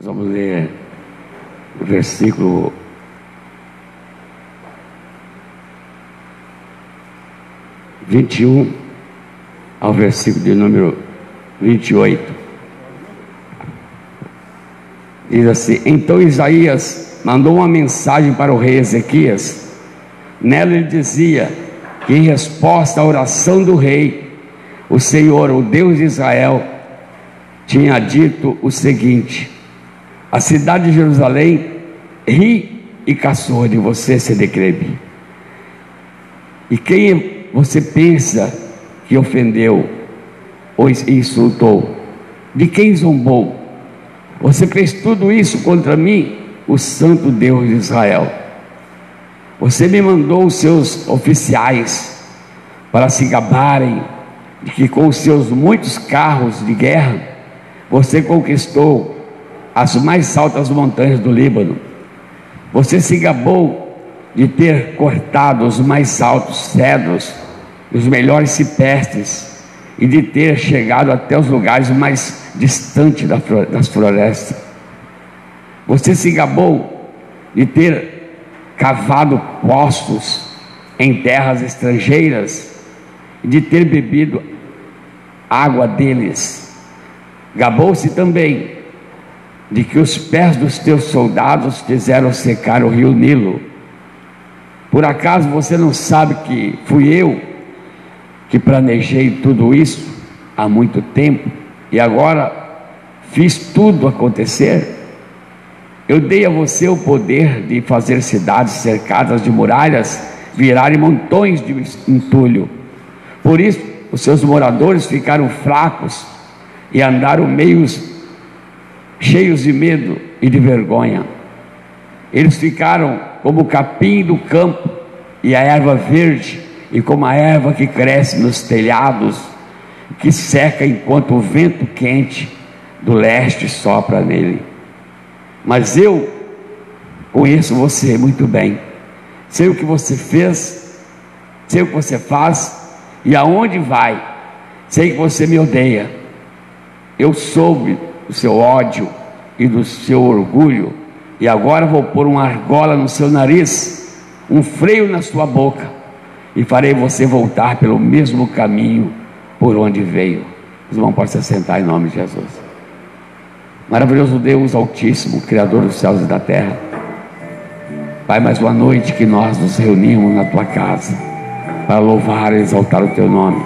Nós vamos ler o versículo 21 ao versículo de número 28. Diz assim: então Isaías mandou uma mensagem para o rei Ezequias. Nela ele dizia que, em resposta à oração do rei, o Senhor, o Deus de Israel, tinha dito o seguinte: a cidade de Jerusalém ri e caçoa de você, Sedequeib. E quem você pensa que ofendeu ou insultou? De quem zombou? Você fez tudo isso contra mim, o Santo Deus de Israel. Você me mandou os seus oficiais para se gabarem de que, com os seus muitos carros de guerra, você conquistou as mais altas montanhas do Líbano. Você se gabou de ter cortado os mais altos cedros e os melhores ciprestes, e de ter chegado até os lugares mais distantes das florestas. Você se gabou de ter cavado poços em terras estrangeiras e de ter bebido água deles. Gabou-se também de que os pés dos teus soldados fizeram secar o rio Nilo. Por acaso você não sabe que fui eu que planejei tudo isso há muito tempo e agora fiz tudo acontecer? Eu dei a você o poder de fazer cidades cercadas de muralhas virarem montões de entulho. Por isso os seus moradores ficaram fracos e andaram cheios de medo e de vergonha. Eles ficaram como o capim do campo e a erva verde, e como a erva que cresce nos telhados, que seca enquanto o vento quente do leste sopra nele. Mas eu conheço você muito bem, sei o que você fez, sei o que você faz e aonde vai, sei que você me odeia. Eu soube do seu ódio e do seu orgulho, e agora vou pôr uma argola no seu nariz, um freio na sua boca, e farei você voltar pelo mesmo caminho por onde veio. Os irmãos podem se sentar em nome de Jesus. Maravilhoso Deus Altíssimo, Criador dos céus e da terra, Pai, mais uma noite que nós nos reunimos na tua casa para louvar e exaltar o teu nome.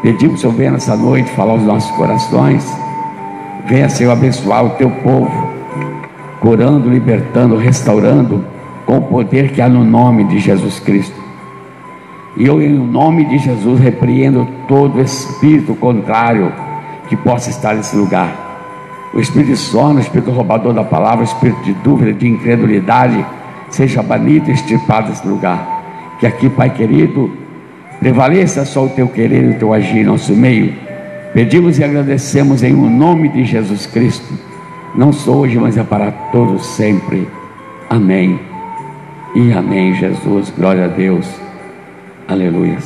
Pedimos, Senhor, venha nessa noite falar aos nossos corações. Venha, Senhor, abençoar o teu povo, curando, libertando, restaurando, com o poder que há no nome de Jesus Cristo. E eu, em nome de Jesus, repreendo todo espírito contrário que possa estar nesse lugar. O espírito de sono, o espírito roubador da palavra, o espírito de dúvida, de incredulidade, seja banido e extirpado desse lugar. Que aqui, Pai querido, prevaleça só o teu querer e o teu agir em nosso meio. Pedimos e agradecemos em nome de Jesus Cristo, não só hoje, mas é para todos sempre. Amém e amém. Jesus, glória a Deus, aleluia.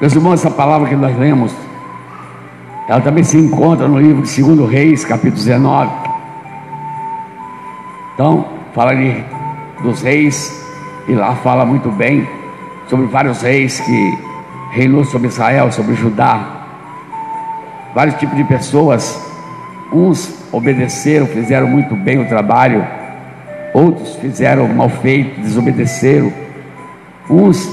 Meus irmãos, essa palavra que nós lemos, ela também se encontra no livro de 2 Reis, capítulo 19. Então, fala ali dos reis, e lá fala muito bem sobre vários reis que reinou sobre Israel, sobre Judá. Vários tipos de pessoas. Uns obedeceram, fizeram muito bem o trabalho, outros fizeram mal feito, desobedeceram. Uns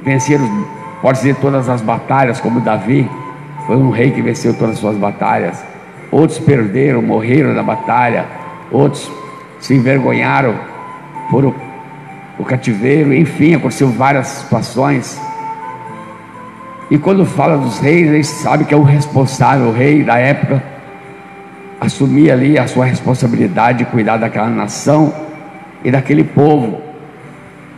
venceram, pode dizer, todas as batalhas, como Davi, foi um rei que venceu todas as suas batalhas. Outros perderam, morreram na batalha. Outros se envergonharam, foram o cativeiro. Enfim, aconteceu várias situações. E quando fala dos reis, eles sabem que é o responsável, o rei da época, assumir ali a sua responsabilidade de cuidar daquela nação e daquele povo,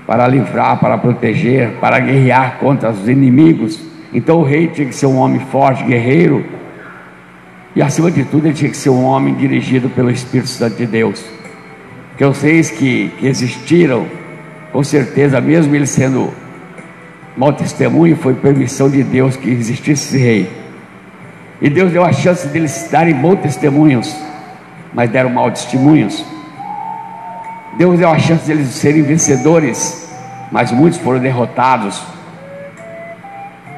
para livrar, para proteger, para guerrear contra os inimigos. Então o rei tinha que ser um homem forte, guerreiro, e acima de tudo ele tinha que ser um homem dirigido pelo Espírito Santo de Deus. Porque os reis que existiram, com certeza, mesmo ele sendo mau testemunho, foi permissão de Deus que existisse esse rei. E Deus deu a chance deles darem bons testemunhos, mas deram maus testemunhos. Deus deu a chance deles serem vencedores, mas muitos foram derrotados.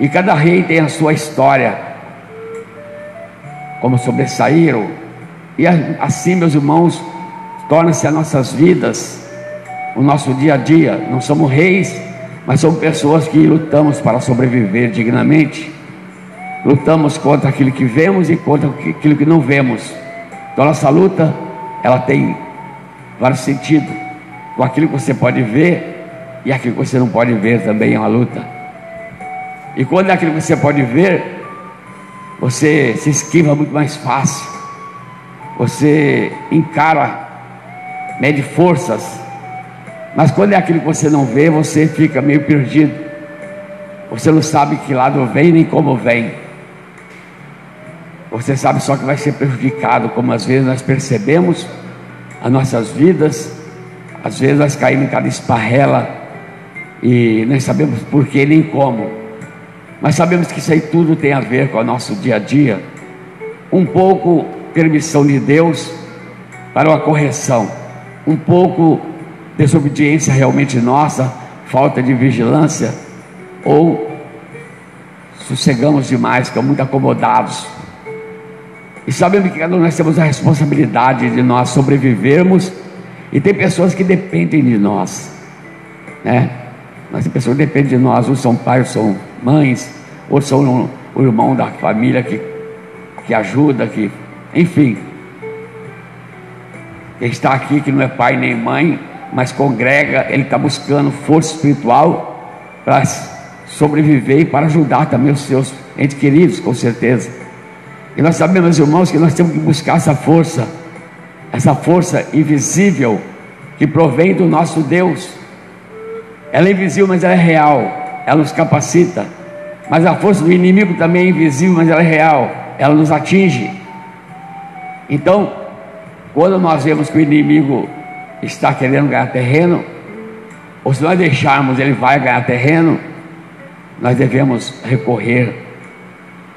E cada rei tem a sua história, como sobressaíram. E assim, meus irmãos, torna-se as nossas vidas, o nosso dia a dia. Não somos reis, mas somos pessoas que lutamos para sobreviver dignamente. Lutamos contra aquilo que vemos e contra aquilo que não vemos. Então nossa luta, ela tem vários sentidos. Com aquilo que você pode ver e aquilo que você não pode ver também é uma luta. E quando é aquilo que você pode ver, você se esquiva muito mais fácil. Você encara, mede forças. Mas quando é aquilo que você não vê, você fica meio perdido. Você não sabe que lado vem nem como vem. Você sabe só que vai ser prejudicado, como às vezes nós percebemos as nossas vidas. Às vezes nós caímos em cada esparrela e não sabemos porquê nem como, mas sabemos que isso aí tudo tem a ver com o nosso dia a dia. Um pouco permissão de Deus para uma correção, um pouco desobediência realmente nossa, falta de vigilância, ou sossegamos demais, ficamos muito acomodados. E sabemos que cada um nós temos a responsabilidade de nós sobrevivermos. E tem pessoas que dependem de nós, né? Mas tem pessoas que dependem de nós. Uns são pais, outros são mães, outros são o irmão da família que ajuda, enfim. Quem está aqui que não é pai nem mãe, mas congrega, ele está buscando força espiritual para sobreviver e para ajudar também os seus entes queridos, com certeza. E nós sabemos, irmãos, que nós temos que buscar essa força invisível que provém do nosso Deus. Ela é invisível, mas ela é real. Ela nos capacita. Mas a força do inimigo também é invisível, mas ela é real. Ela nos atinge. Então, quando nós vemos que o inimigo está querendo ganhar terreno, ou se nós deixarmos ele vai ganhar terreno, nós devemos recorrer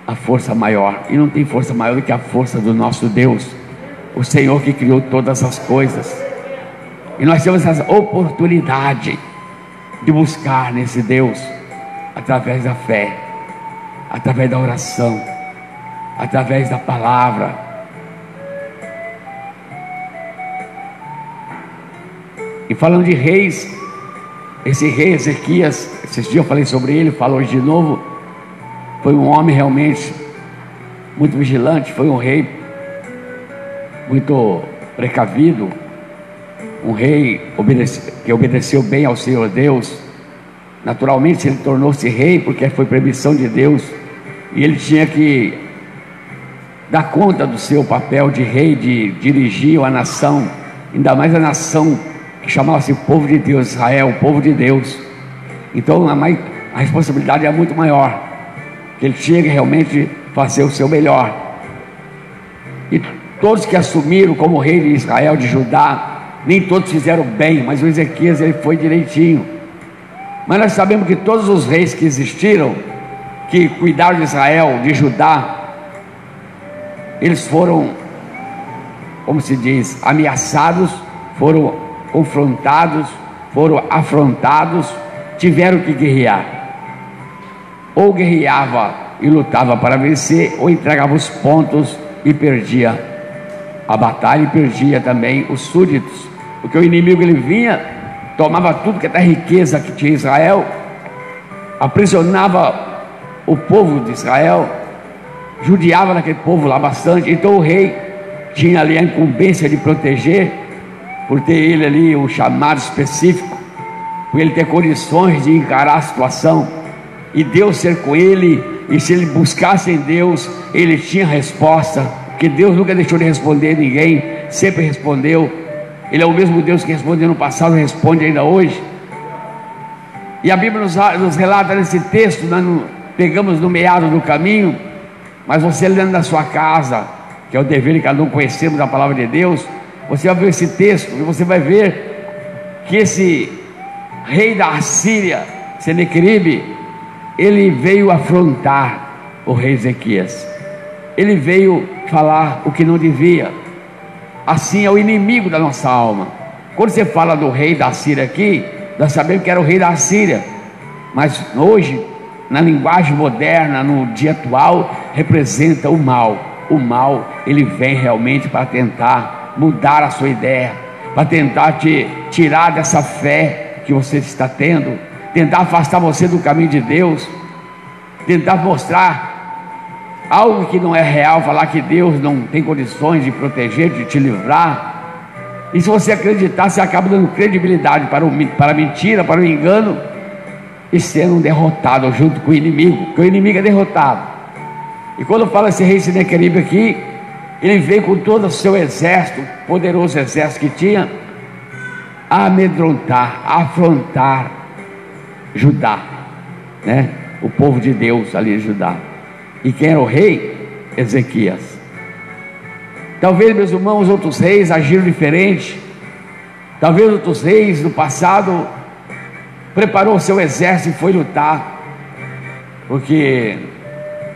à força maior. E não tem força maior do que a força do nosso Deus, o Senhor que criou todas as coisas. E nós temos essa oportunidade de buscar nesse Deus, através da fé, através da oração, através da palavra. E falando de reis, esse rei Ezequias, esses dias eu falei sobre ele, falo hoje de novo. Foi um homem realmente muito vigilante, foi um rei muito precavido, um rei que obedeceu bem ao Senhor Deus. Naturalmente ele tornou-se rei porque foi permissão de Deus, e ele tinha que dar conta do seu papel de rei, de dirigir a nação, ainda mais a nação que chamava-se o povo de Deus, Israel, o povo de Deus. Então a responsabilidade é muito maior, que ele tinha que realmente fazer o seu melhor. E todos que assumiram como rei de Israel, de Judá, nem todos fizeram bem, mas o Ezequias ele foi direitinho. Mas nós sabemos que todos os reis que existiram, que cuidaram de Israel, de Judá, eles foram, como se diz, ameaçados, foram confrontados, foram afrontados, tiveram que guerrear. Ou guerreava e lutava para vencer, ou entregava os pontos e perdia a batalha, e perdia também os súditos, porque o inimigo ele vinha, tomava tudo que era riqueza que tinha Israel, aprisionava o povo de Israel, judiava daquele povo lá bastante. Então o rei tinha ali a incumbência de proteger, por ter ele ali um chamado específico, por ele ter condições de encarar a situação, e Deus ser com ele. E se ele buscasse em Deus, ele tinha resposta, porque Deus nunca deixou de responder ninguém, sempre respondeu. Ele é o mesmo Deus que respondeu no passado, responde ainda hoje. E a Bíblia nos relata nesse texto, nós não pegamos no meado do caminho, mas você lendo na sua casa, que é o dever de cada um conhecermos a palavra de Deus, você vai ver esse texto e você vai ver que esse rei da Assíria, Senequeribe, ele veio afrontar o rei Ezequias. ele veio falar o que não devia. Assim é o inimigo da nossa alma. Quando você fala do rei da Síria aqui, nós sabemos que era o rei da Síria, mas hoje, na linguagem moderna, no dia atual, representa o mal. O mal, ele vem realmente para tentar mudar a sua ideia, para tentar te tirar dessa fé que você está tendo, tentar afastar você do caminho de Deus, tentar mostrar algo que não é real, falar que Deus não tem condições de proteger, de te livrar. E se você acreditar, você acaba dando credibilidade para a mentira, para o engano, e sendo derrotado junto com o inimigo, porque o inimigo é derrotado. E quando fala esse rei Senaqueribe aqui, ele veio com todo o seu exército, poderoso exército que tinha, a amedrontar, a afrontar Judá, né? O povo de Deus ali em Judá. E quem era o rei? Ezequias. Talvez, meus irmãos, outros reis agiram diferente. Talvez outros reis do passado preparou o seu exército e foi lutar, porque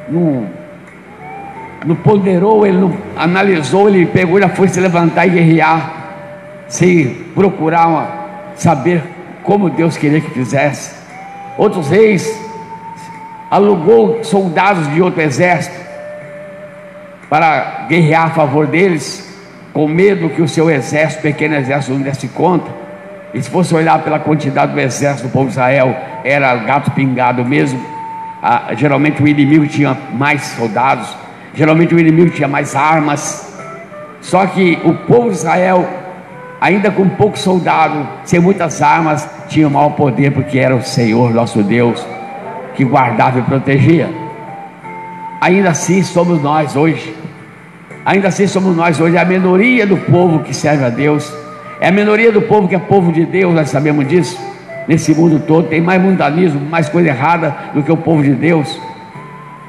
não ponderou, ele não analisou, ele pegou e já foi se levantar e guerrear, sem procurar saber como Deus queria que fizesse. Outros reis alugou soldados de outro exército para guerrear a favor deles, com medo que o seu exército, pequeno exército, não desse conta. E se fosse olhar pela quantidade do exército do povo de Israel, era gato pingado mesmo. Geralmente o inimigo tinha mais soldados, geralmente o inimigo tinha mais armas. Só que o povo de Israel, ainda com poucos soldados, sem muitas armas, tinha o maior poder, porque era o Senhor nosso Deus que guardava e protegia. Ainda assim somos nós hoje. Ainda assim somos nós hoje. É a minoria do povo que serve a Deus, é a minoria do povo que é povo de Deus. Nós sabemos disso. Nesse mundo todo tem mais mundanismo, mais coisa errada do que o povo de Deus.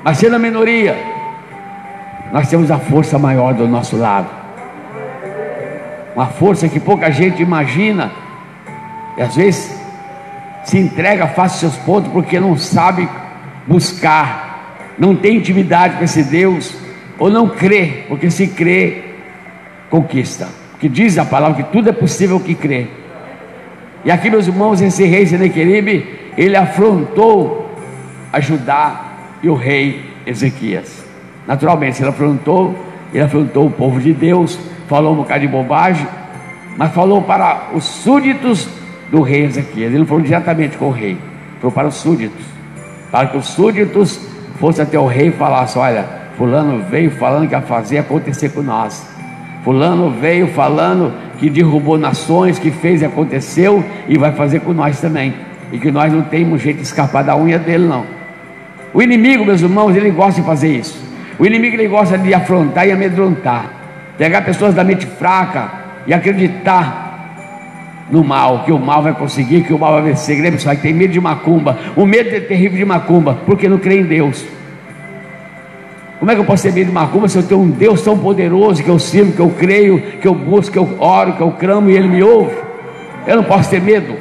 Mas sendo a minoria, nós temos a força maior do nosso lado, uma força que pouca gente imagina, e às vezes se entrega, faz seus pontos, porque não sabe buscar, não tem intimidade com esse Deus, ou não crê, porque se crê, conquista. Que diz a palavra que tudo é possível que crê. E aqui, meus irmãos, esse rei Senaqueribe, ele afrontou a Judá e o rei Ezequias. Naturalmente, ele afrontou o povo de Deus, falou um bocado de bobagem, mas falou para os súditos do rei Ezequias. Ele não falou diretamente com o rei, falou para os súditos, para que os súditos fossem até o rei e falassem: olha, fulano veio falando que ia fazer acontecer com nós, fulano veio falando que derrubou nações, que fez e aconteceu, e vai fazer com nós também, e que nós não temos jeito de escapar da unha dele, não. O inimigo, meus irmãos, ele gosta de fazer isso. O inimigo, ele gosta de afrontar e amedrontar, pegar pessoas da mente fraca e acreditar no mal, que o mal vai conseguir, que o mal vai vencer. Que pessoal que tem medo de macumba, o medo é terrível de macumba, porque não crê em Deus. Como é que eu posso ter medo de macumba se eu tenho um Deus tão poderoso, que eu sirvo, que eu creio, que eu busco, que eu oro, que eu clamo e Ele me ouve? Eu não posso ter medo.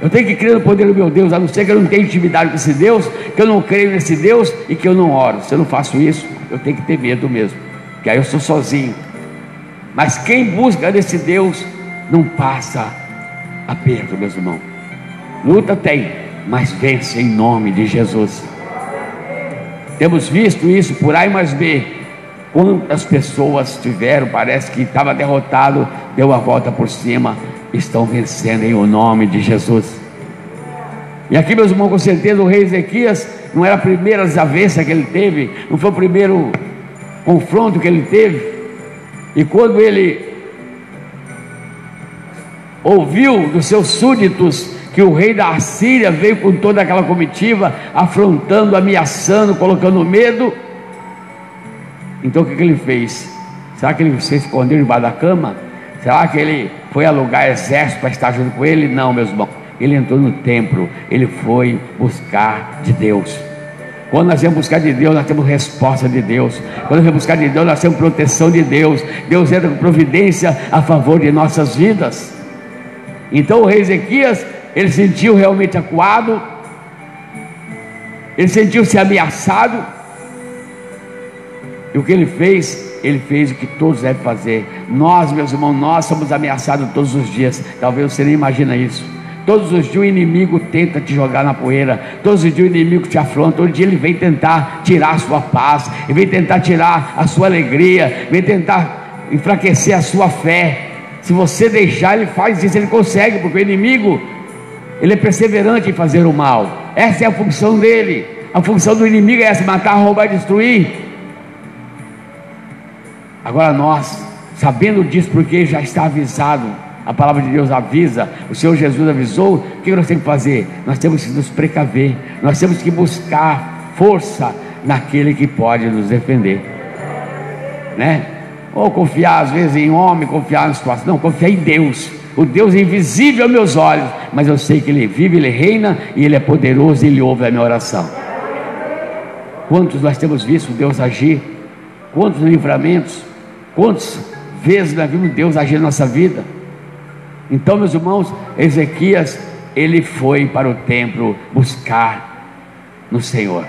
Eu tenho que crer no poder do meu Deus, a não ser que eu não tenha intimidade com esse Deus, que eu não creio nesse Deus e que eu não oro. Se eu não faço isso, eu tenho que ter medo mesmo, que aí eu sou sozinho. Mas quem busca nesse Deus não passa aperto, meus irmãos. Luta tem, mas vence em nome de Jesus. Temos visto isso por A mais B. Quantas pessoas tiveram, parece que estava derrotado, deu a volta por cima, estão vencendo em o nome de Jesus. E aqui, meus irmãos, com certeza o rei Ezequias não era a primeira desavença que ele teve, não foi o primeiro confronto que ele teve. E quando ele ouviu dos seus súditos que o rei da Assíria veio com toda aquela comitiva, afrontando, ameaçando, colocando medo, então o que ele fez? Será que ele se escondeu debaixo da cama? Será que ele foi alugar exército para estar junto com ele? Não, meus irmãos, ele entrou no templo, ele foi buscar de Deus. Quando nós vamos buscar de Deus, nós temos resposta de Deus. Quando nós vamos buscar de Deus, nós temos proteção de Deus. Deus entra com providência a favor de nossas vidas. Então o rei Ezequias, ele sentiu realmente acuado, ele sentiu-se ameaçado, E o que ele fez o que todos devem fazer. Nós, meus irmãos, nós somos ameaçados todos os dias. Talvez você nem imagina isso. Todos os dias o inimigo tenta te jogar na poeira. Todos os dias o inimigo te afronta. Todo dia ele vem tentar tirar a sua paz, ele vem tentar tirar a sua alegria, vem tentar enfraquecer a sua fé. Se você deixar, ele faz isso, ele consegue, porque o inimigo, ele é perseverante em fazer o mal. Essa é a função dele. A função do inimigo é essa: matar, roubar e destruir. Agora nós, sabendo disso, porque já está avisado, a palavra de Deus avisa, o Senhor Jesus avisou, o que nós temos que fazer? Nós temos que nos precaver, nós temos que buscar força naquele que pode nos defender, né? Ou confiar às vezes em homem, confiar na situação, não, confiar em Deus. O Deus é invisível aos meus olhos, mas eu sei que Ele vive, Ele reina, e Ele é poderoso, e Ele ouve a minha oração. Quantos nós temos visto Deus agir? Quantos livramentos? Quantas vezes nós vimos Deus agir na nossa vida? Então, meus irmãos, Ezequias, ele foi para o templo buscar no Senhor.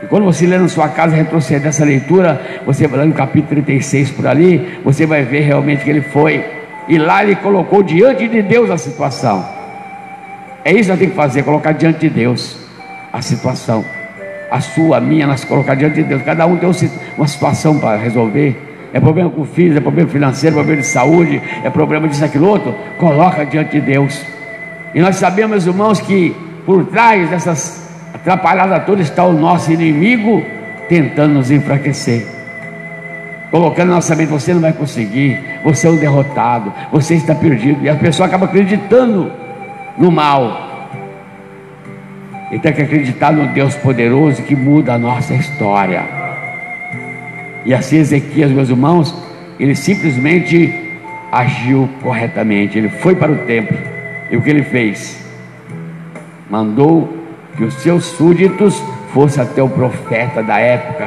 E quando você lê na sua casa, retroceder essa leitura, você vai lá no capítulo 36 por ali, você vai ver realmente que ele foi, e lá ele colocou diante de Deus a situação. É isso que nós temos que fazer, colocar diante de Deus a situação, a sua, a minha, nós colocar diante de Deus. Cada um tem uma situação para resolver. É problema com filhos, é problema financeiro, é problema de saúde, é problema disso, aquilo outro. Coloca diante de Deus. E nós sabemos, meus irmãos, que por trás dessas atrapalhadas todas está o nosso inimigo tentando nos enfraquecer, colocando na nossa mente: você não vai conseguir, você é um derrotado, você está perdido. E a pessoa acaba acreditando no mal. Ele tem que acreditar no Deus poderoso que muda a nossa história. E assim Ezequias, meus irmãos, ele simplesmente agiu corretamente. Ele foi para o templo, e o que ele fez? Mandou que os seus súditos fossem até o profeta da época,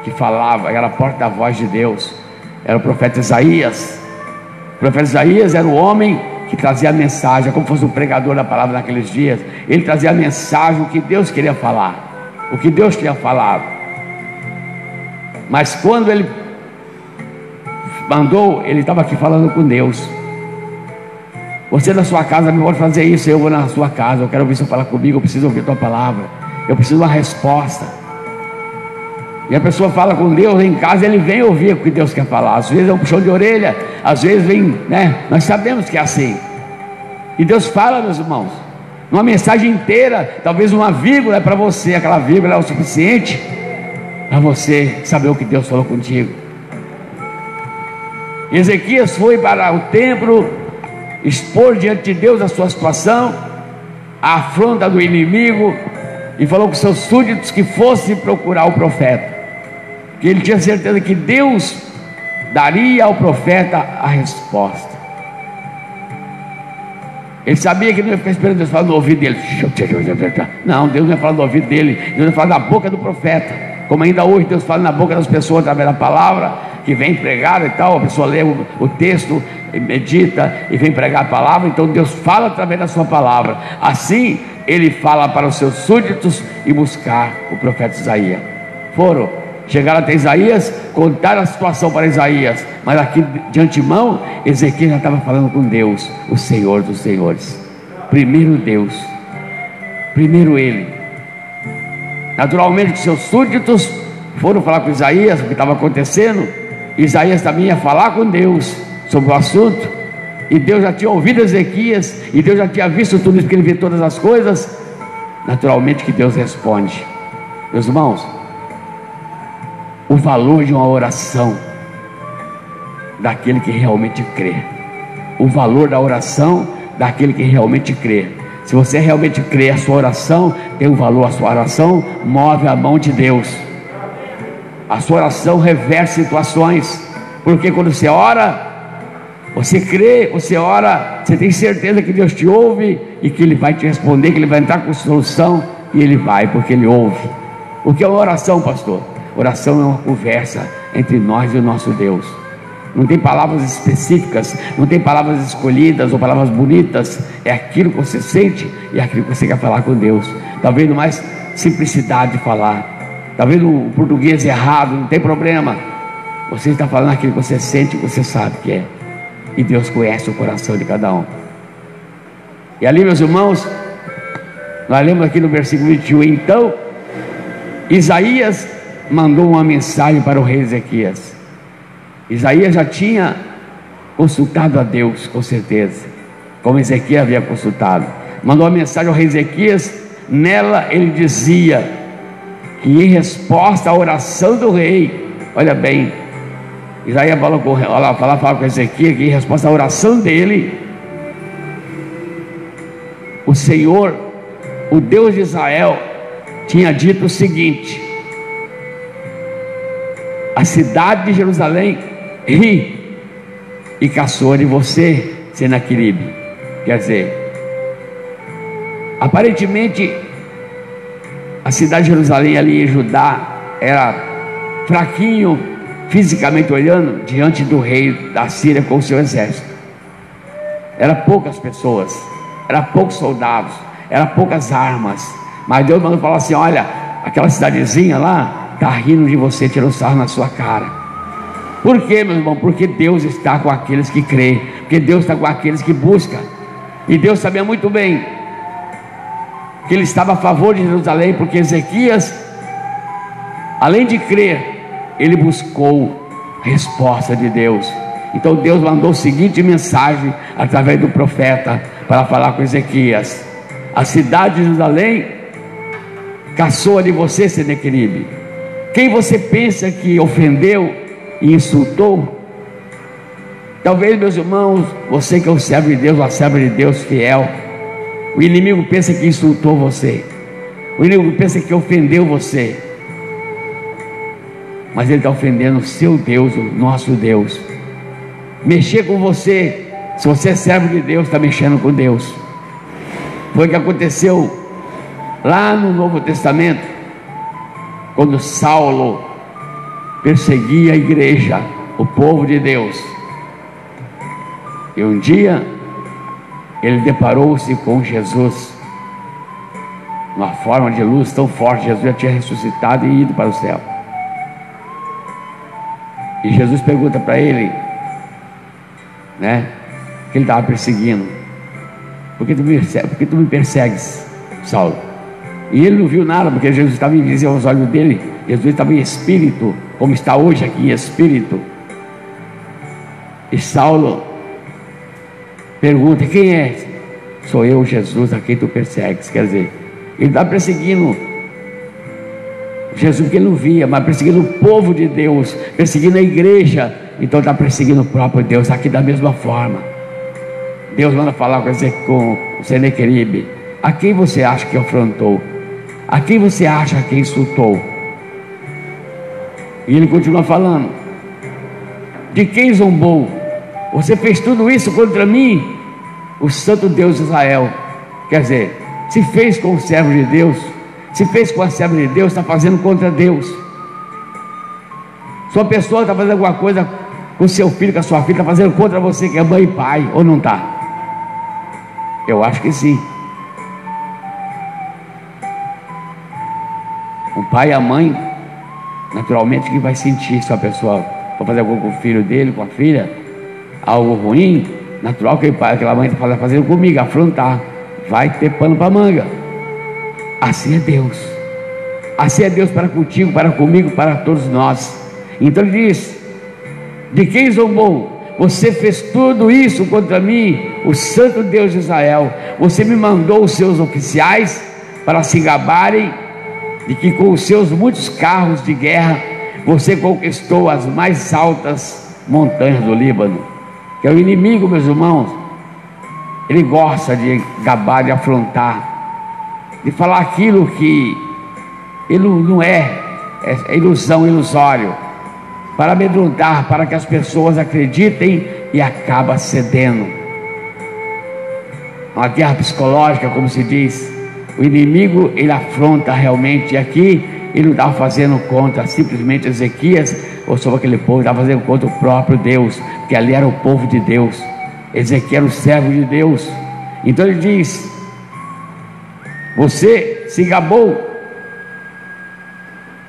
que falava, era a porta-voz de Deus, era o profeta Isaías. O profeta Isaías era o homem que trazia a mensagem, como fosse um pregador da palavra naqueles dias. Ele trazia a mensagem, o que Deus queria falar, o que Deus tinha falado. Mas quando ele mandou, ele estava aqui falando com Deus. Você na sua casa não pode fazer isso. Eu vou na sua casa, eu quero ouvir você falar comigo, eu preciso ouvir a tua palavra, eu preciso de uma resposta. E a pessoa fala com Deus em casa, ele vem ouvir o que Deus quer falar. Às vezes é um puxão de orelha, às vezes vem, né? Nós sabemos que é assim. E Deus fala, meus irmãos, numa mensagem inteira. Talvez uma vírgula é para você, aquela vírgula é o suficiente para você saber o que Deus falou contigo. Ezequias foi para o templo expor diante de Deus a sua situação, a afronta do inimigo, e falou com seus súditos que fossem procurar o profeta, que ele tinha certeza que Deus daria ao profeta a resposta. Ele sabia que não ia ficar esperando Deus falar no ouvido dele. Não, Deus não ia falar no ouvido dele, Deus ia falar na boca do profeta, como ainda hoje Deus fala na boca das pessoas através da palavra, que vem pregar e tal. A pessoa lê o texto, medita e vem pregar a palavra. Então Deus fala através da sua palavra. Assim ele fala para os seus súditos e buscar o profeta Isaías. Chegaram até Isaías, contaram a situação para Isaías, mas aqui de antemão Ezequias já estava falando com Deus, o Senhor dos senhores. Primeiro Deus, primeiro ele. Naturalmente que seus súditos foram falar com Isaías o que estava acontecendo. Isaías também ia falar com Deus sobre o assunto, e Deus já tinha ouvido Ezequias, e Deus já tinha visto tudo isso, porque ele viu todas as coisas. Naturalmente que Deus responde. Meus irmãos, o valor de uma oração daquele que realmente crê, o valor da oração daquele que realmente crê. Se você realmente crê, a sua oração tem um valor. A sua oração move a mão de Deus, a sua oração reverte situações, porque quando você ora, você crê, você ora, você tem certeza que Deus te ouve e que Ele vai te responder, que Ele vai entrar com solução, e Ele vai, porque Ele ouve. O que é uma oração, pastor? Oração é uma conversa entre nós e o nosso Deus. Não tem palavras específicas, não tem palavras escolhidas ou palavras bonitas. É aquilo que você sente e é aquilo que você quer falar com Deus. Talvez no mais simplicidade de falar. Está vendo o português errado? Não tem problema. Você está falando aquilo que você sente, que você sabe que é. E Deus conhece o coração de cada um. E ali, meus irmãos, nós lemos aqui no versículo 21. Então Isaías mandou uma mensagem para o rei Ezequias. Isaías já tinha consultado a Deus, com certeza, como Ezequias havia consultado. Mandou uma mensagem ao rei Ezequias. Nela ele dizia que, em resposta à oração do rei, olha bem, Isaías falava com Ezequias que, em resposta à oração dele, o Senhor, o Deus de Israel, tinha dito o seguinte: a cidade de Jerusalém ri e caçoa de você, Senaqueribe. Quer dizer, aparentemente a cidade de Jerusalém ali em Judá era fraquinho fisicamente olhando diante do rei da Síria com o seu exército. Era poucas pessoas, era poucos soldados, era poucas armas. Mas Deus mandou falar assim: olha, aquela cidadezinha lá está rindo de você, tirou sarro na sua cara. Por quê, meu irmão? Porque Deus está com aqueles que creem, porque Deus está com aqueles que buscam. E Deus sabia muito bem que ele estava a favor de Jerusalém, porque Ezequias, além de crer, ele buscou a resposta de Deus. Então Deus mandou a seguinte mensagem através do profeta para falar com Ezequias: a cidade de Jerusalém caçoa de você, Senaqueribe. Quem você pensa que ofendeu e insultou? Talvez, meus irmãos, você que é um servo de Deus, uma serva de Deus fiel, o inimigo pensa que insultou você, o inimigo pensa que ofendeu você, mas ele está ofendendo o seu Deus, o nosso Deus. Mexer com você, se você é servo de Deus, está mexendo com Deus. Foi o que aconteceu lá no Novo Testamento, quando Saulo perseguia a igreja, o povo de Deus. E um dia ele deparou-se com Jesus, uma forma de luz tão forte. Jesus já tinha ressuscitado e ido para o céu. E Jesus pergunta para ele, que ele estava perseguindo: por que tu me persegues, Saulo? E ele não viu nada, porque Jesus estava invisível aos olhos dele. Jesus estava em espírito, como está hoje aqui em espírito. E Saulo pergunta: quem é? Sou eu, Jesus, a quem tu persegues. Quer dizer, ele está perseguindo Jesus, porque ele não via, mas perseguindo o povo de Deus, perseguindo a igreja. Então está perseguindo o próprio Deus. Aqui da mesma forma, Deus manda falar com o Senaqueribe: a quem você acha que afrontou? A quem você acha que insultou? E ele continua falando: de quem zombou? Você fez tudo isso contra mim, o santo Deus de Israel. Quer dizer, se fez com o servo de Deus, se fez com a serva de Deus, está fazendo contra Deus. Sua pessoa está fazendo alguma coisa com seu filho, com a sua filha, está fazendo contra você, que é mãe e pai, ou não está? Eu acho que sim. O pai e a mãe, naturalmente, que vai sentir se a pessoa for fazer algo com o filho dele, com a filha, algo ruim, natural que o pai, aquela mãe está fazendo comigo, afrontar, vai ter pano para manga. Assim é Deus. Assim é Deus para contigo, para comigo, para todos nós. Então ele diz: de quem zombou? Você fez tudo isso contra mim, o santo Deus de Israel. Você me mandou os seus oficiais para se gabarem de que com os seus muitos carros de guerra você conquistou as mais altas montanhas do Líbano. Que é o inimigo, meus irmãos, ele gosta de gabar, de afrontar, de falar aquilo que ele não é ilusão, ilusório, para amedrontar, para que as pessoas acreditem e acaba cedendo. Uma guerra psicológica, como se diz. O inimigo, ele afronta realmente. E aqui ele não estava fazendo contra simplesmente Ezequias ou sobre aquele povo, estava fazendo contra o próprio Deus, porque ali era o povo de Deus. Ezequias era o servo de Deus. Então ele diz: você se gabou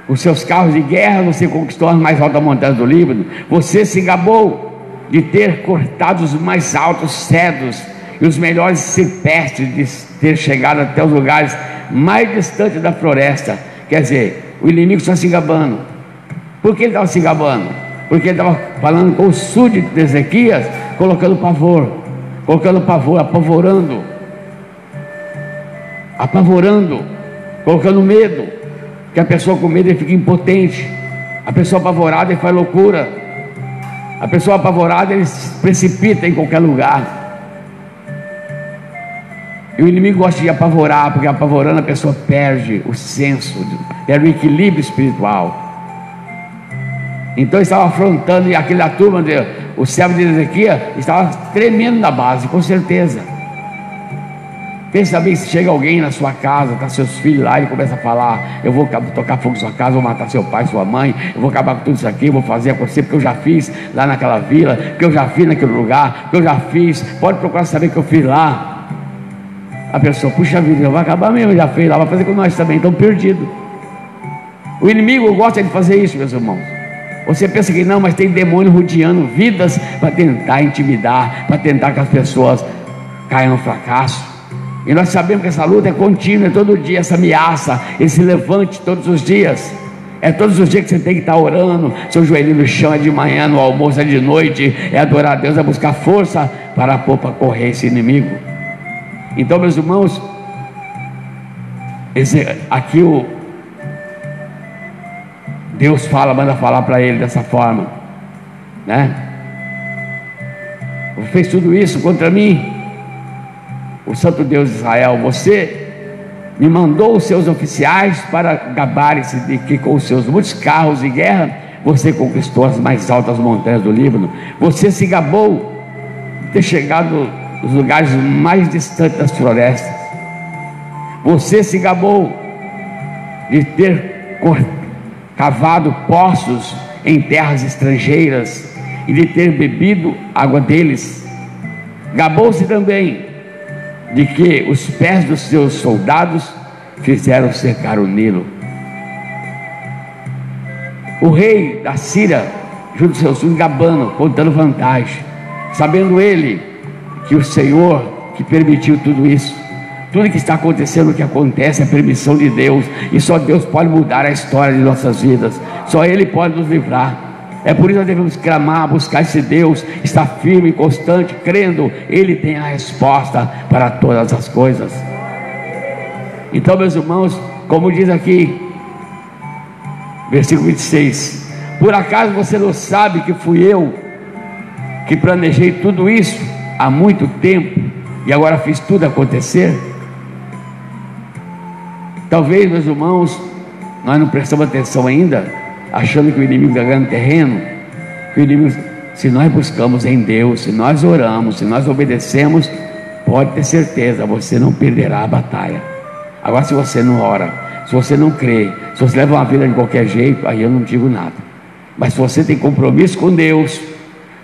os seus carros de guerra, você conquistou as mais altas montanhas do Líbano. Você se gabou de ter cortado os mais altos cedros e os melhores ciprestes, de ter chegado até os lugares mais distantes da floresta. Quer dizer, o inimigo está se gabando. Por que ele estava se gabando? Porque ele estava falando com o súdito de Ezequias, colocando pavor, apavorando, colocando medo. Que a pessoa com medo fica impotente, a pessoa apavorada faz loucura, a pessoa apavorada ele se precipita em qualquer lugar. E o inimigo gosta de apavorar, porque apavorando a pessoa perde o senso, perde o equilíbrio espiritual. Então ele estava afrontando, e aquela turma, o servo de Ezequias, estava tremendo na base, com certeza. Pensa bem, se chega alguém na sua casa, está seus filhos lá, e começa a falar: eu vou tocar fogo na sua casa, vou matar seu pai, sua mãe, eu vou acabar com tudo isso aqui, eu vou fazer acontecer, porque eu já fiz lá naquela vila, porque eu já fiz naquele lugar, porque eu já fiz, pode procurar saber o que eu fiz lá. A pessoa, puxa vida, vai acabar mesmo, já fez lá, vai fazer com nós também, estão perdidos. O inimigo gosta de fazer isso, meus irmãos. Você pensa que não, mas tem demônio rodeando vidas para tentar intimidar, para tentar que as pessoas caiam no fracasso. E nós sabemos que essa luta é contínua, é todo dia, essa ameaça, esse levante todos os dias. É todos os dias que você tem que estar orando, seu joelhinho no chão, é de manhã, no almoço, é de noite, é adorar a Deus, é buscar força para pôr para correr esse inimigo. Então, meus irmãos, aqui Deus manda falar para ele dessa forma, né? Fez tudo isso contra mim, o Santo Deus de Israel. Você me mandou os seus oficiais para gabarem-se de que com os seus muitos carros de guerra você conquistou as mais altas montanhas do Líbano. Você se gabou de ter chegado nos lugares mais distantes das florestas. Você se gabou de ter cavado poços em terras estrangeiras e de ter bebido água deles. Gabou-se também de que os pés dos seus soldados fizeram secar o Nilo. O rei da Síria, junto aos seus filhos, gabando, contando vantagem, sabendo ele que o Senhor que permitiu tudo isso, tudo que está acontecendo, o que acontece, é a permissão de Deus, e só Deus pode mudar a história de nossas vidas, só Ele pode nos livrar. É por isso que nós devemos clamar, buscar esse Deus, estar firme e constante, crendo, Ele tem a resposta para todas as coisas. Então, meus irmãos, como diz aqui, versículo 26, por acaso você não sabe que fui eu que planejei tudo isso há muito tempo e agora fiz tudo acontecer? Talvez, meus irmãos, nós não prestamos atenção ainda, achando que o inimigo está ganhando terreno. Que o inimigo, se nós buscamos em Deus, se nós oramos, se nós obedecemos, pode ter certeza, você não perderá a batalha. Agora, se você não ora, se você não crê, se você leva uma vida de qualquer jeito, aí eu não digo nada. Mas se você tem compromisso com Deus,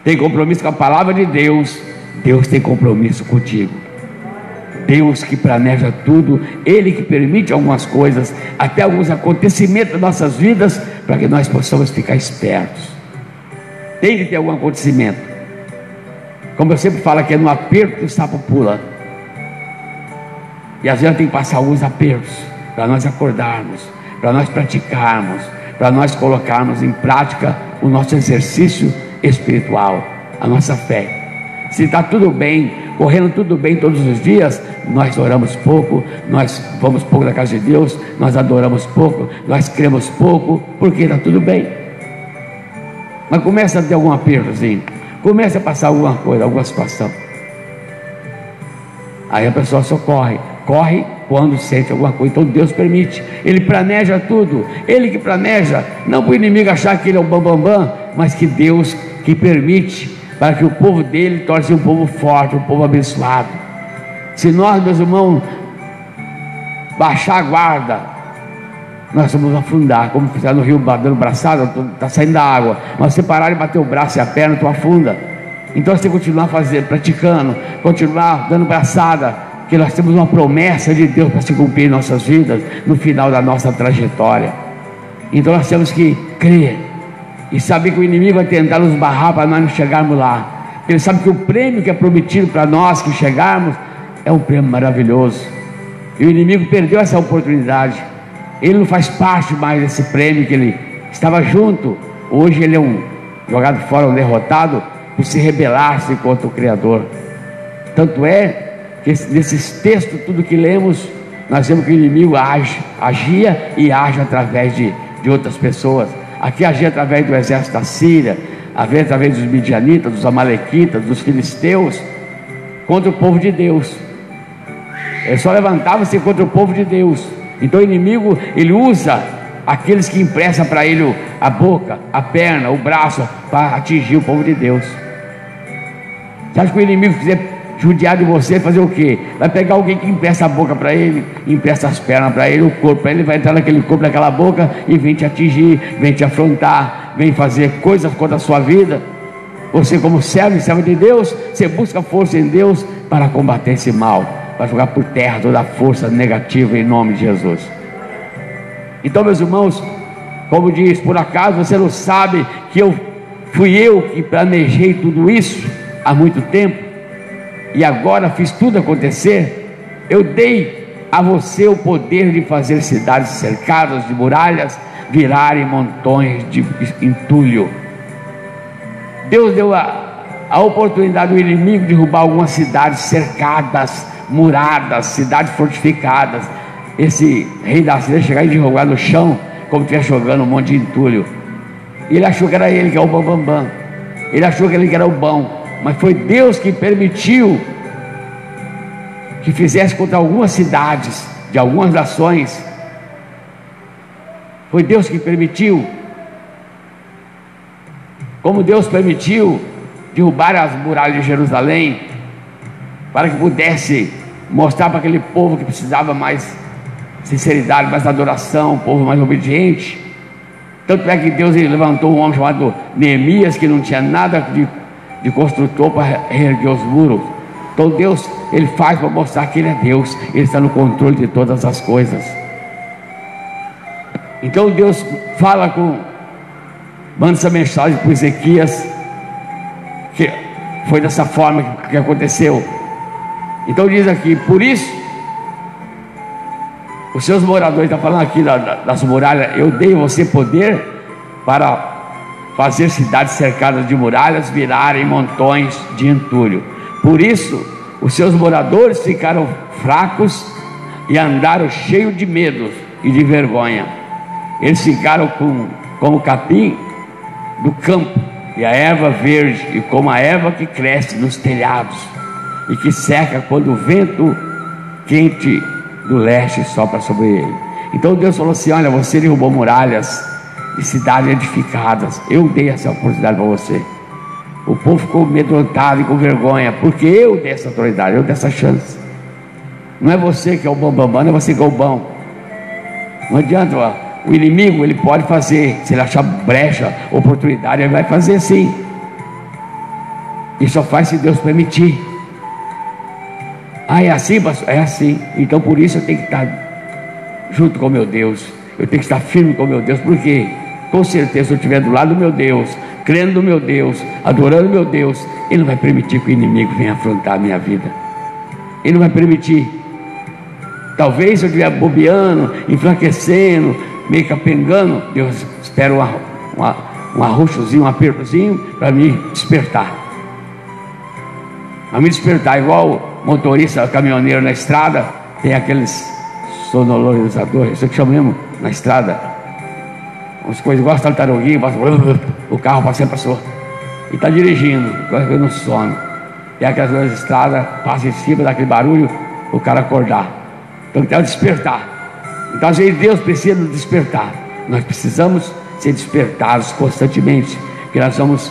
tem compromisso com a palavra de Deus, Deus tem compromisso contigo. Deus que planeja tudo, Ele que permite algumas coisas, até alguns acontecimentos das nossas vidas, para que nós possamos ficar espertos. Tem que ter algum acontecimento. Como eu sempre falo, aqui é no aperto que o sapo pula. E às vezes tem que passar alguns apertos para nós acordarmos, para nós praticarmos, para nós colocarmos em prática o nosso exercício espiritual, a nossa fé. Se está tudo bem, correndo tudo bem todos os dias, nós oramos pouco, nós vamos pouco na casa de Deus, nós adoramos pouco, nós cremos pouco, porque está tudo bem. Mas começa a ter algum apertozinho, começa a passar alguma coisa, alguma situação, aí a pessoa só corre quando sente alguma coisa. Então Deus permite, Ele planeja tudo, Ele que planeja, não para o inimigo achar que Ele é o bambambam, mas que Deus que permite, para que o povo dele torne-se um povo forte, um povo abençoado. Se nós, meus irmãos, baixar a guarda, nós vamos afundar, como fizeram no rio dando braçada, está saindo da água, mas você parar de bater o braço e a perna, tu afunda. Então você continuar fazendo, praticando, continuar dando braçada, que nós temos uma promessa de Deus para se cumprir em nossas vidas, no final da nossa trajetória. Então nós temos que crer e saber que o inimigo vai tentar nos barrar para nós não chegarmos lá. Ele sabe que o prêmio que é prometido para nós que chegarmos é um prêmio maravilhoso. E o inimigo perdeu essa oportunidade. Ele não faz parte mais desse prêmio que ele estava junto. Hoje ele é um jogado fora, um derrotado por se rebelar-se contra o Criador. Tanto é que nesses textos, tudo que lemos, nós vemos que o inimigo agia e age através de outras pessoas. Aqui agia através do exército da Síria, através dos midianitas, dos amalequitas, dos filisteus, contra o povo de Deus. Ele só levantava-se contra o povo de Deus. Então o inimigo, ele usa aqueles que emprestam para ele a boca, a perna, o braço, para atingir o povo de Deus. Você acha que o inimigo quiser judiar de você, fazer o quê? Vai pegar alguém que empresta a boca para ele, empresta as pernas para ele, o corpo para ele, vai entrar naquele corpo, naquela boca e vem te atingir, vem te afrontar, vem fazer coisas contra a sua vida. Você, como servo e serva de Deus, você busca força em Deus para combater esse mal, para jogar por terra toda a força negativa em nome de Jesus. Então, meus irmãos, como diz, por acaso você não sabe que fui eu que planejei tudo isso há muito tempo e agora fiz tudo acontecer? Eu dei a você o poder de fazer cidades cercadas de muralhas virarem montões de entulho. Deus deu a oportunidade do inimigo de derrubar algumas cidades cercadas, muradas, cidades fortificadas. Esse rei da Síria chegar e derrubar no chão, como estivesse jogando um monte de entulho. Ele achou que era ele que é o bambambam. Ele achou que ele que era o bom. Mas foi Deus que permitiu que fizesse contra algumas cidades, de algumas nações. Foi Deus que permitiu. Como Deus permitiu derrubar as muralhas de Jerusalém, para que pudesse mostrar para aquele povo que precisava mais sinceridade, mais adoração, um povo mais obediente. Tanto é que Deus levantou um homem chamado Neemias, que não tinha nada de construtor, para reerguer os muros. Então Deus, ele faz para mostrar que ele é Deus, ele está no controle de todas as coisas. Então Deus manda essa mensagem para Ezequias, que foi dessa forma que aconteceu. Então diz aqui: por isso os seus moradores, está falando aqui das muralhas, eu dei a você poder para fazer cidades cercadas de muralhas virarem montões de entulho. Por isso os seus moradores ficaram fracos e andaram cheios de medo e de vergonha. Eles ficaram como o capim do campo e a erva verde, e como a erva que cresce nos telhados e que seca quando o vento quente do leste sopra sobre ele. Então Deus falou assim: olha, você derrubou muralhas de cidades edificadas, eu dei essa oportunidade para você. O povo ficou amedrontado e com vergonha, porque eu dei essa autoridade, eu dei essa chance. Não é você que é o bambambam, não é você que é o bom. Não adianta, ó, o inimigo, ele pode fazer, se ele achar brecha, oportunidade, ele vai fazer sim. E só faz se Deus permitir. Ah, é assim, pastor? É assim. Então por isso eu tenho que estar junto com meu Deus, eu tenho que estar firme com meu Deus, porque com certeza, se eu estiver do lado do meu Deus, crendo no meu Deus, adorando meu Deus, Ele não vai permitir que o inimigo venha afrontar a minha vida. Ele não vai permitir. Talvez se eu estiver bobeando, enfraquecendo, meio capengando, Deus espera um arroxozinho, um apertozinho para me despertar. Para me despertar, igual motorista, caminhoneiro na estrada, tem aqueles sonorizadores, isso que chamamos na estrada, umas coisas igual as tartaruguinhas, o carro passou e está dirigindo, no sono, tem aquelas duas estradas, passa em cima daquele barulho, o cara acordar. Então tem que despertar. Então às vezes Deus precisa nos despertar. Nós precisamos ser despertados constantemente, porque nós vamos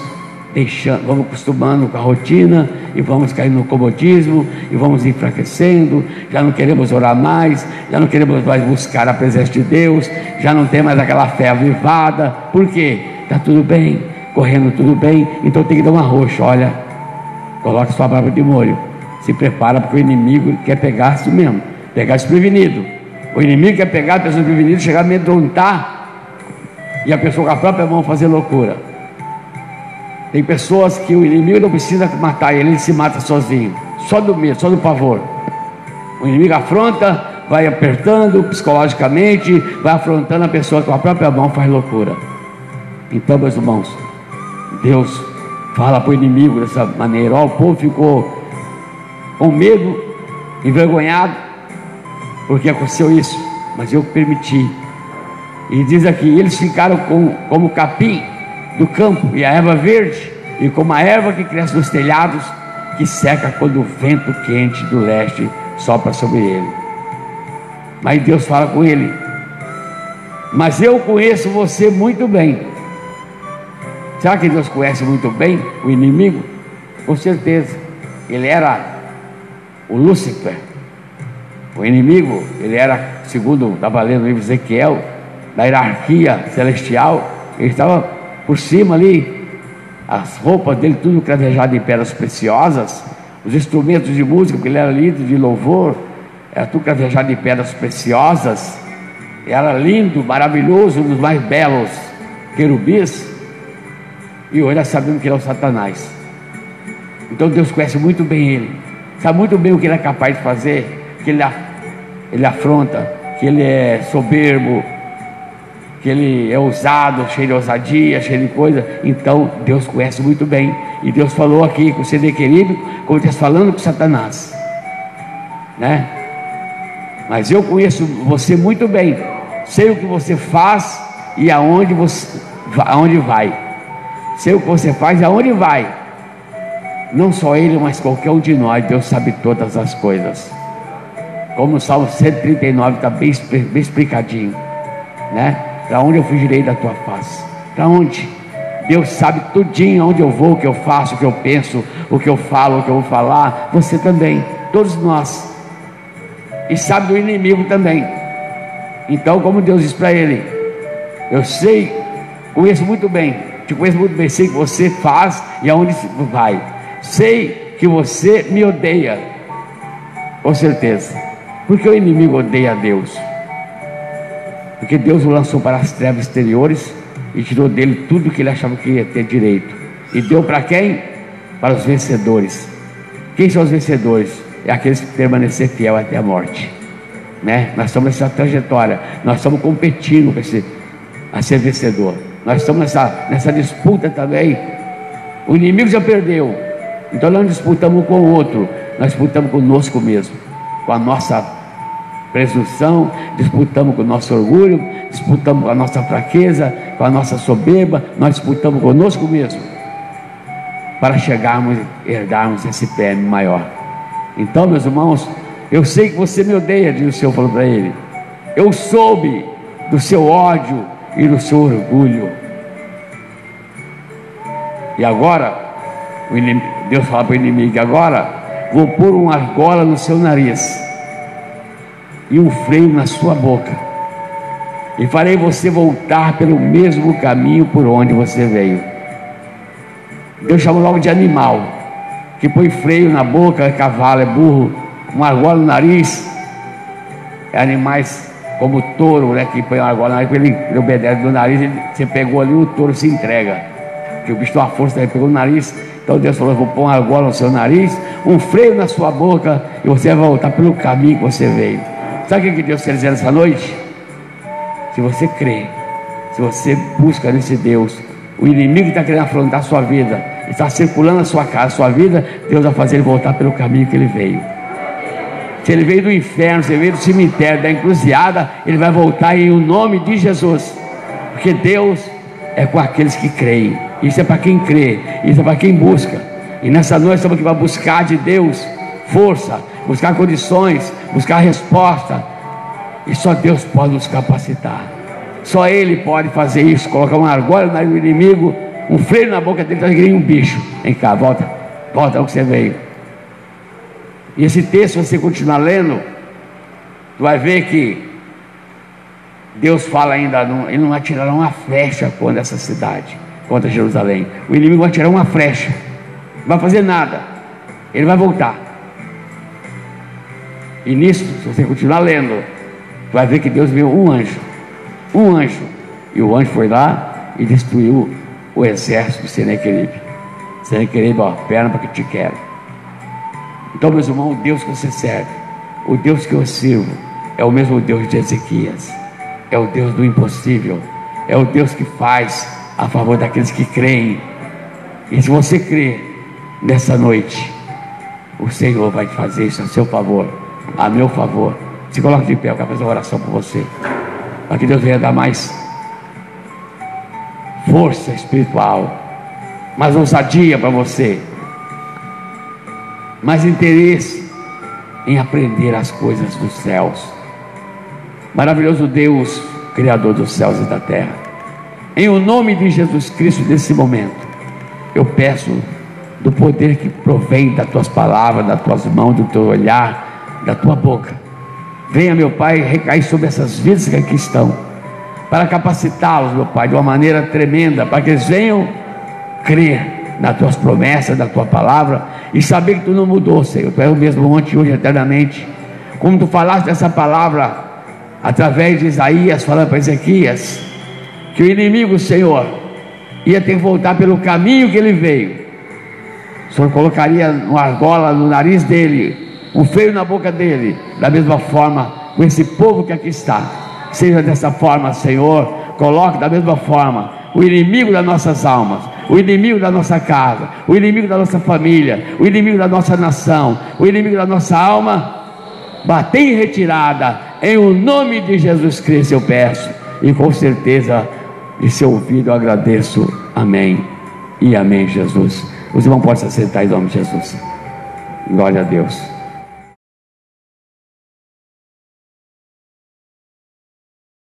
acostumando com a rotina e vamos caindo no comodismo e vamos enfraquecendo, já não queremos orar mais, já não queremos mais buscar a presença de Deus, já não tem mais aquela fé avivada. Por quê? Está tudo bem, correndo tudo bem, então tem que dar uma roxa. Olha, coloca sua barba de molho, se prepara, porque o inimigo quer pegar assim mesmo, pegar desprevenido. O inimigo quer pegar a pessoa desprevenida, chegar a amedrontar e a pessoa com a própria mão fazer loucura. Tem pessoas que o inimigo não precisa matar ele se mata sozinho, só do medo, só do pavor. O inimigo afronta, vai apertando psicologicamente, vai afrontando a pessoa com a própria mão, faz loucura. Então, meus irmãos, Deus fala para o inimigo dessa maneira. O povo ficou com medo, envergonhado, porque aconteceu isso, mas eu permiti. E diz aqui, eles ficaram como capim do campo e a erva verde, e como a erva que cresce nos telhados, que seca quando o vento quente do leste sopra sobre ele. Mas Deus fala com ele: mas eu conheço você muito bem. Será que Deus conhece muito bem o inimigo? Com certeza. Ele era o Lúcifer, o inimigo. Ele era, segundo estava lendo no livro de Ezequiel, da hierarquia celestial. Ele estava por cima ali, as roupas dele tudo cravejado em pedras preciosas, os instrumentos de música, porque ele era líder de louvor, era tudo cravejado em pedras preciosas. Era lindo, maravilhoso, um dos mais belos querubins. E hoje nós sabemos que ele é o Satanás. Então Deus conhece muito bem ele, sabe muito bem o que ele é capaz de fazer, que ele afronta, que ele é soberbo, que ele é ousado, cheio de ousadia, cheio de coisa. Então Deus conhece muito bem. E Deus falou aqui com o Senequeribe, como ele está falando com Satanás, né? Mas eu conheço você muito bem, sei o que você faz e aonde vai. Sei o que você faz e aonde vai. Não só ele, mas qualquer um de nós. Deus sabe todas as coisas. Como no Salmo 139 está bem explicadinho, né? Para onde eu fugirei da tua face? Para onde? Deus sabe tudinho, onde eu vou, o que eu faço, o que eu penso, o que eu falo, o que eu vou falar. Você também, todos nós. E sabe do inimigo também. Então, como Deus diz para ele: eu sei, conheço muito bem, te conheço muito bem, sei que você faz e aonde vai. Sei que você me odeia, com certeza. Porque o inimigo odeia a Deus. Porque Deus o lançou para as trevas exteriores e tirou dele tudo que ele achava que ia ter direito. E deu para quem? Para os vencedores. Quem são os vencedores? É aqueles que permanecer fiel até a morte, né? Nós estamos nessa trajetória, nós estamos competindo a ser vencedor. Nós estamos nessa disputa também. O inimigo já perdeu, então nós não disputamos com o outro, nós disputamos conosco mesmo, com a nossa presunção, disputamos com o nosso orgulho, disputamos com a nossa fraqueza, com a nossa soberba. Nós disputamos conosco mesmo, para chegarmos e herdarmos esse prêmio maior. Então, meus irmãos, eu sei que você me odeia, diz o Senhor, falou para ele. Eu soube do seu ódio e do seu orgulho. E agora, Deus fala para o inimigo: agora vou pôr uma argola no seu nariz e um freio na sua boca, e farei você voltar pelo mesmo caminho por onde você veio. Deus chama logo de animal, que põe freio na boca, é cavalo, é burro. Uma argola no nariz é animais como o touro, né, que põe uma argola no nariz, ele obedece do nariz. Você pegou ali, o touro se entrega, porque o bicho tem uma força, ele pegou no nariz. Então Deus falou: vou pôr uma argola no seu nariz, um freio na sua boca, e você vai voltar pelo caminho que você veio. Sabe o que Deus quer dizer nessa noite? Se você crê, se você busca nesse Deus, o inimigo está querendo afrontar a sua vida, está circulando a sua casa, a sua vida, Deus vai fazer ele voltar pelo caminho que ele veio. Se ele veio do inferno, se ele veio do cemitério, da encruzilhada, ele vai voltar em o nome de Jesus. Porque Deus é com aqueles que creem. Isso é para quem crê, isso é para quem busca. E nessa noite estamos aqui para buscar de Deus força, buscar condições, buscar resposta. E só Deus pode nos capacitar. Só Ele pode fazer isso. Colocar uma argola no nariz do inimigo, um freio na boca dele, está igual um bicho. Vem cá, volta ao que você veio. E esse texto, se você continuar lendo, tu vai ver que Deus fala ainda, ele não atirará uma flecha contra essa cidade, contra Jerusalém. O inimigo vai atirar uma flecha, não vai fazer nada, ele vai voltar. E nisso, se você continuar lendo, tu vai ver que Deus viu um anjo E o anjo foi lá e destruiu o exército de Senequeribe. Senequeribe, ó, perna para que te quero. Então, meus irmãos, o Deus que você serve, o Deus que eu sirvo, é o mesmo Deus de Ezequias. É o Deus do impossível. É o Deus que faz a favor daqueles que creem. E se você crê nessa noite, o Senhor vai fazer isso a seu favor, a meu favor. Se coloque de pé, eu quero fazer uma oração por você, para que Deus venha dar mais força espiritual, mais ousadia para você, mais interesse em aprender as coisas dos céus. Maravilhoso Deus, Criador dos céus e da terra, em o nome de Jesus Cristo, nesse momento, eu peço do poder que provém das tuas palavras, das tuas mãos, do teu olhar, da tua boca. Venha, meu Pai, recair sobre essas vidas que aqui estão, para capacitá-los, meu Pai, de uma maneira tremenda, para que eles venham crer nas tuas promessas, na tua palavra, e saber que tu não mudou, Senhor. Tu és o mesmo ontem, hoje, eternamente. Como tu falaste essa palavra através de Isaías, falando para Ezequias, que o inimigo, Senhor, ia ter que voltar pelo caminho que ele veio. O Senhor colocaria uma argola no nariz dele, um freio na boca dele. Da mesma forma, com esse povo que aqui está, seja dessa forma, Senhor. Coloque da mesma forma o inimigo das nossas almas, o inimigo da nossa casa, o inimigo da nossa família, o inimigo da nossa nação, o inimigo da nossa alma, bater em retirada, em o nome de Jesus Cristo eu peço, e com certeza de seu ouvido eu agradeço. Amém e amém, Jesus. Os irmãos podem se sentar em nome de Jesus. Glória a Deus.